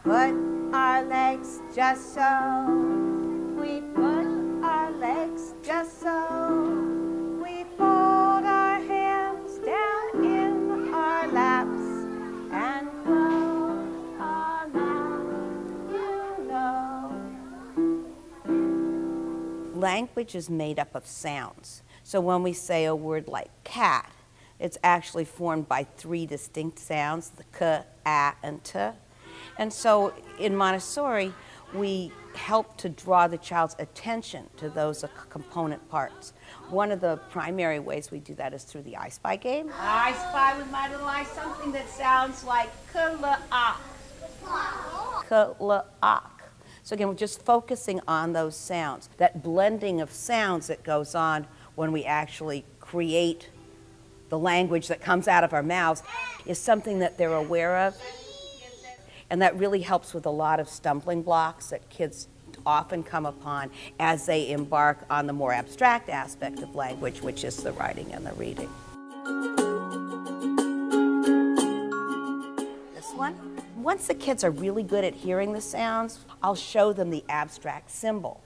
put our legs just so. We put our legs just so. We fold our hands down in our laps and close our mouths, you know. Language is made up of sounds. So when we say a word like cat, it's actually formed by 3 distinct sounds, the k, a, and t. And so in Montessori, we help to draw the child's attention to those component parts. One of the primary ways we do that is through the I Spy game. I spy with my little eye something that sounds like k-la-ak. K-la-ak. So again, we're just focusing on those sounds, that blending of sounds that goes on when we actually create the language that comes out of our mouths is something that they're aware of. And that really helps with a lot of stumbling blocks that kids often come upon as they embark on the more abstract aspect of language, which is the writing and the reading. This one. Once the kids are really good at hearing the sounds, I'll show them the abstract symbol.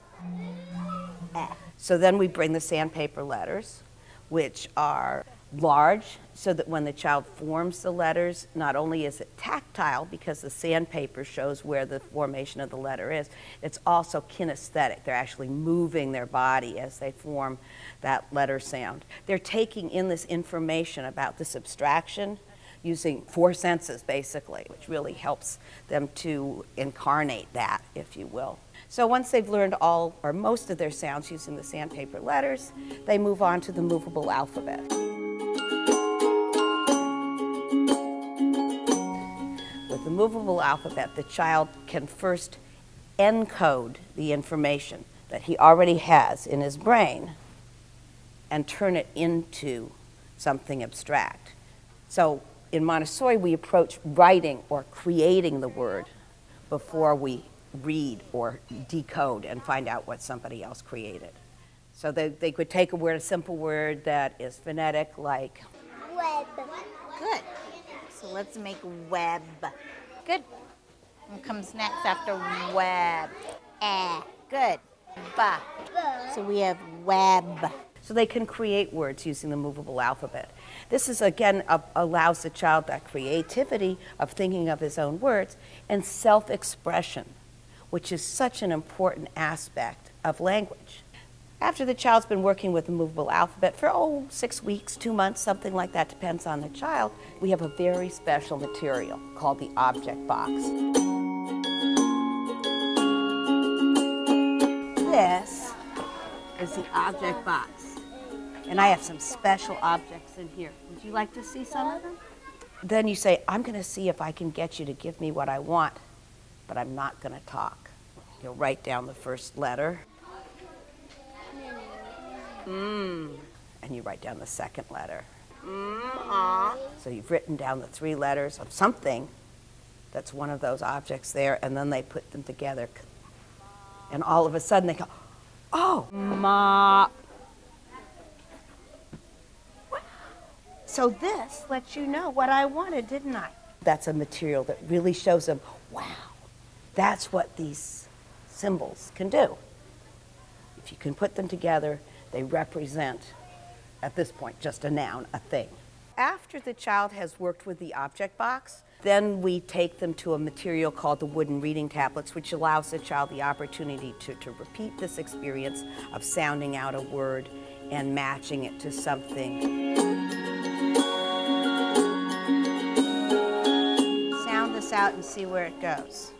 So then we bring the sandpaper letters, which are large, so that when the child forms the letters, not only is it tactile because the sandpaper shows where the formation of the letter is, it's also kinesthetic. They're actually moving their body as they form that letter sound. They're taking in this information about this abstraction using 4 senses, basically, which really helps them to incarnate that, if you will. So once they've learned all or most of their sounds using the sandpaper letters, they move on to the movable alphabet. With the movable alphabet, the child can first encode the information that he already has in his brain and turn it into something abstract. So in Montessori, we approach writing or creating the word before we read or decode and find out what somebody else created. So they could take a simple word that is phonetic, like web. Good. So let's make web. Good. What comes next after web? Good. Ba. So we have web. So they can create words using the movable alphabet. This is, again, allows the child that creativity of thinking of his own words and self-expression, which is such an important aspect of language. After the child's been working with the movable alphabet for 6 weeks, 2 months, something like that, depends on the child, we have a very special material called the object box. This is the object box. And I have some special objects in here. Would you like to see some of them? Then you say, I'm going to see if I can get you to give me what I want, but I'm not going to talk. You'll write down the first letter. And you write down the second letter. So you've written down the 3 letters of something that's one of those objects there, and then they put them together. And all of a sudden they go, oh, ma. So this lets you know what I wanted, didn't I? That's a material that really shows them, wow, that's what these symbols can do. If you can put them together, they represent, at this point, just a noun, a thing. After the child has worked with the object box, then we take them to a material called the wooden reading tablets, which allows the child the opportunity to repeat this experience of sounding out a word and matching it to something. Sound this out and see where it goes.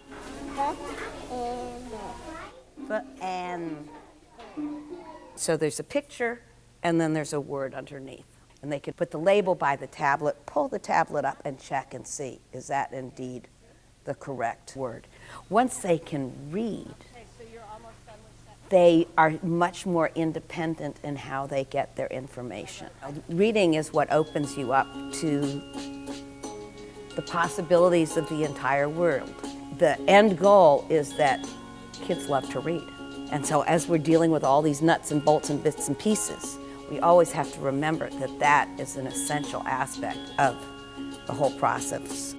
So there's a picture, and then there's a word underneath. And they can put the label by the tablet, pull the tablet up, and check and see, is that indeed the correct word? Once they can read, they are much more independent in how they get their information. Reading is what opens you up to the possibilities of the entire world. The end goal is that kids love to read. And so as we're dealing with all these nuts and bolts and bits and pieces, we always have to remember that that is an essential aspect of the whole process.